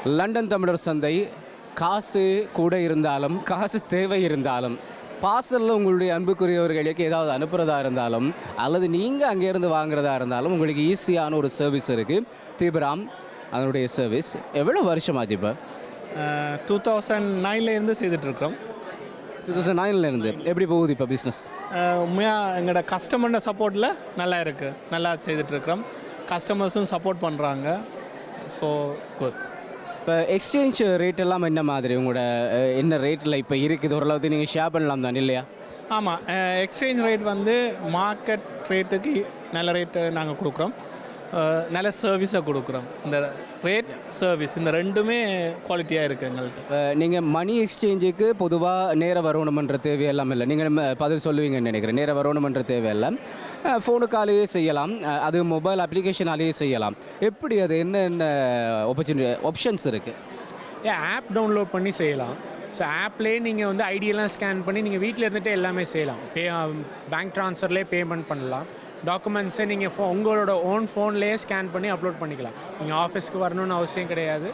London தமிழர் சந்தை காசு கூட இருந்தாலும் காசு தேவை இருந்தாலும் பார்சலில் உங்களுடைய அன்புக்குரியவர்களுக்கு ஏதாவது அனுப்புகிறதா இருந்தாலும் அல்லது நீங்கள் அங்கேருந்து வாங்குறதா இருந்தாலும் உங்களுக்கு ஈஸியான ஒரு சர்வீஸ் இருக்குது தீபராம். அதனுடைய சர்வீஸ் எவ்வளோ வருஷமாச்சு? இப்போ 2009 செய்துட்ருக்கோம். 2009 எப்படி போகுது இப்போ பிஸ்னஸ்? உண்மையாக எங்களோட கஸ்டமர் சப்போர்ட்டில் நல்லா இருக்குது, நல்லா செய்துட்ருக்குறோம். கஸ்டமர்ஸும் சப்போர்ட் பண்ணுறாங்க. So good. இப்போ எக்ஸ்சேஞ்ச் ரேட் எல்லாம் என்ன மாதிரி உங்களோட என்ன ரேட்டில் இப்போ இருக்குது ஓரளவுக்கு நீங்கள் ஷேர் பண்ணலாம் தான் இல்லையா? ஆமாம், எக்ஸ்சேஞ்ச் ரேட் வந்து மார்க்கெட் ரேட்டுக்கு நல்ல ரேட்டு நாங்கள் கொடுக்குறோம், நல்ல சர்வீஸை கொடுக்குறோம். இந்த ரேட் சர்வீஸ் இந்த ரெண்டுமே குவாலிட்டியாக இருக்குது எங்கள்கிட்ட. நீங்கள் மணி எக்ஸ்சேஞ்சுக்கு பொதுவாக நேரம் வரணுமன்ற தேவையெல்லாம் இல்லை, நீங்கள் பதில் சொல்லுவீங்கன்னு நினைக்கிறேன். நேரம் வரணுமன்ற தேவையில்லை, ஃபோனுக்காலேயே செய்யலாம், அது மொபைல் அப்ளிகேஷனாலேயே செய்யலாம். எப்படி அது என்னென்ன ஆப்ஷன்ஸ் இருக்குது? ஆப் டவுன்லோட் பண்ணி செய்யலாம். ஸோ ஆப்லேயே நீங்கள் வந்து ஐடியெல்லாம் ஸ்கேன் பண்ணி நீங்கள் வீட்டில் இருந்துகிட்டே எல்லாமே செய்யலாம். பேங்க் ட்ரான்ஸ்ஃபர்லேயே பேமெண்ட் பண்ணலாம். டாக்குமெண்ட்ஸை நீங்கள் உங்களோட ஓன் ஃபோன்லேயே ஸ்கேன் பண்ணி அப்லோட் பண்ணிக்கலாம். நீங்கள் ஆஃபீஸ்க்கு வரணும்னு அவசியம் கிடையாது.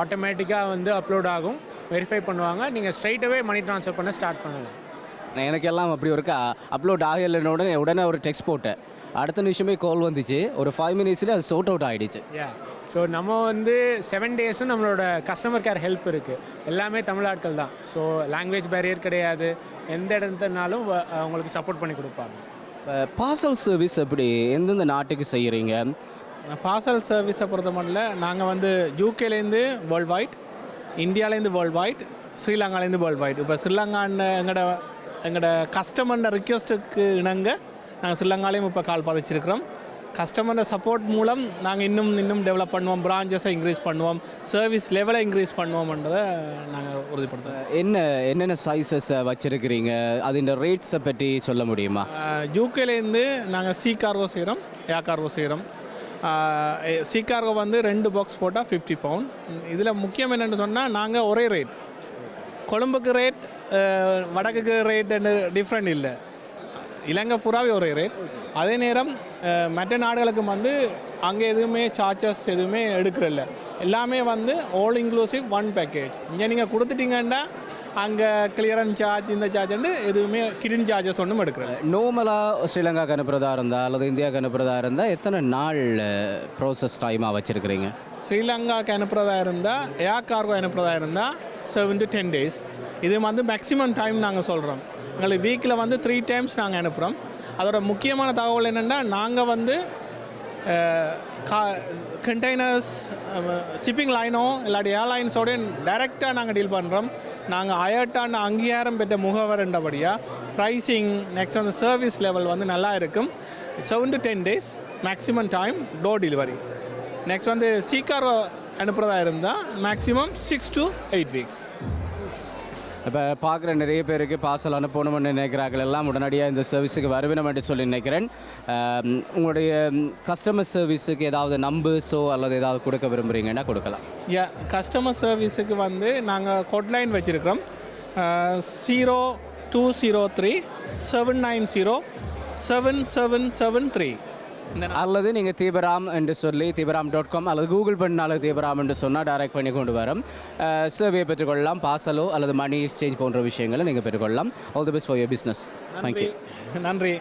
ஆட்டோமேட்டிக்காக வந்து அப்லோட் ஆகும், வெரிஃபை பண்ணுவாங்க. நீங்கள் ஸ்ட்ரைட்டாகவே மணி ட்ரான்ஸ்ஃபர் பண்ண ஸ்டார்ட் பண்ணலாம். எனக்கெல்லாம் அப்படி ஒரு அப்லோட் ஆகலைன்னு உடனே ஒரு டெக்ஸ்ட் போட்டேன், அடுத்த நிமிஷமே கால் வந்துச்சு, ஒரு 5 மினிட்ஸில் அது சோர்ட் அவுட் ஆகிடுச்சு. ஸோ நம்ம வந்து 7 டேஸும் நம்மளோட கஸ்டமர் கேர் ஹெல்ப் இருக்குது. எல்லாமே தமிழ் ஆட்கள் தான். ஸோ லாங்குவேஜ் பேரியர் கிடையாது, எந்த இடத்துனாலும் அவங்களுக்கு சப்போர்ட் பண்ணி கொடுப்பாங்க. பார்சல் சர்வீஸ் எப்படி எந்தெந்த நாட்டுக்கு செய்கிறீங்க? பார்சல் சர்வீஸை பொறுத்த மட்டும் நாங்கள் வந்து யூகேலேருந்து வேர்ல்டு வைட், இந்தியாவிலேருந்து வேர்ல்டு வைட், ஸ்ரீலங்காலேருந்து வேர்ல்டு வைட். இப்போ ஸ்ரீலங்கான்னு எங்களோட கஸ்டமர் ரிக்வெஸ்ட்டுக்கு இணங்க நாங்கள் ஸ்ரீலங்காலேயும் இப்போ கால் பதிச்சிருக்கிறோம். கஸ்டமர் சப்போர்ட் மூலம் நாங்கள் இன்னும் டெவலப் பண்ணுவோம், பிரான்ச்சஸை இன்க்ரீஸ் பண்ணுவோம், சர்வீஸ் லெவலை இன்க்ரீஸ் பண்ணுவோம்ன்றதை நாங்கள் உறுதிப்படுத்துவோம். என்னென்ன சைஸஸ் வச்சுருக்கிறீங்க, அதோட ரேட்ஸை பற்றி சொல்ல முடியுமா? யூகேலேருந்து நாங்கள் சி கார்கோ செய்கிறோம், ஏர் கார்கோ செய்கிறோம். சி கார்கோ வந்து 2 பாக்ஸ் போட்டால் 50 பவுண்ட். இதில் முக்கியம் என்னென்னு சொன்னால் நாங்கள் ஒரே ரேட், கொழும்புக்கு ரேட், வடக்குக்கு ரேட் டிஃப்ரெண்ட் இல்லை, இலங்கை பூராவே ஒரே ரேட். அதே நேரம் மற்ற நாடுகளுக்கு வந்து அங்கே எதுவுமே சார்ஜஸ் எதுவுமே எடுக்கிறதில்ல, எல்லாமே வந்து ஆல் இன்க்ளூசிவ் 1 பேக்கேஜ். இங்கே நீங்கள் கொடுத்துட்டீங்கன்னா அங்கே கிளியரன்ஸ் சார்ஜ் இந்த சார்ஜ்னு எதுவுமே கிரின் சார்ஜஸ் ஒன்றும் எடுக்கிறது. நார்மலாக ஸ்ரீலங்காவுக்கு அனுப்புகிறதா இருந்தால் அல்லது இந்தியாவுக்கு அனுப்புகிறதா இருந்தால் எத்தனை நாள் ப்ராசஸ் டைமாக வச்சுருக்கிறீங்க? ஸ்ரீலங்காவுக்கு அனுப்புகிறதா இருந்தால், ஏர் கார்கோ அனுப்புகிறதா இருந்தால் 7 to 10 days. இது வந்து மேக்ஸிமம் டைம் நாங்கள் சொல்கிறோம். எங்களுக்கு வீக்கில் வந்து 3 times நாங்கள் அனுப்புகிறோம். அதோட முக்கியமான தகவல் என்னென்னா, நாங்கள் வந்து கண்டெய்னர்ஸ் ஷிப்பிங் லைனோ இல்லாட்டி ஏர்லைன்ஸோட டைரெக்டாக நாங்கள் டீல் பண்ணுறோம். நாங்கள் அயர்ட்டான அங்கீகாரம் பெற்ற முகவர்ன்றபடியாக ப்ரைஸிங் நெக்ஸ்ட் வந்து சர்வீஸ் லெவல் வந்து நல்லா இருக்கும். 7 to 10 days maximum time door delivery. Next வந்து சீக்காரோ அனுப்புகிறதா இருந்தால் மேக்ஸிமம் 6 to 8 weeks. இப்போ பார்க்குற நிறைய பேருக்கு பார்சல் அனுப்பணும்னு நினைக்கிறார்கள், எல்லாம் உடனடியாக இந்த சர்வீஸுக்கு வருவினம் என்று சொல்லி நினைக்கிறேன். உங்களுடைய கஸ்டமர் சர்வீஸுக்கு ஏதாவது நம்பர்ஸோ அல்லது ஏதாவது கொடுக்க விரும்புகிறீங்கன்னா கொடுக்கலாம். கஸ்டமர் சர்வீஸுக்கு வந்து நாங்கள் ஹாட்லைன் வச்சுருக்கிறோம், 0203 790 7773. அல்லது நீங்கள் தீபராம் என்று சொல்லி தீபராம்.com அல்லது கூகுள் பண்ணாலும் தீபராம் என்று சொன்னால் டைரக்ட் பண்ணி கொண்டு வரும். சர்வே பெற்றுக்கொள்ளலாம், பார்சலோ அல்லது மணி எக்ஸ்சேஞ்ச் போன்ற விஷயங்களை நீங்கள் பெற்றுக்கொள்ளலாம். All the best for your business. Thank you. நன்றி.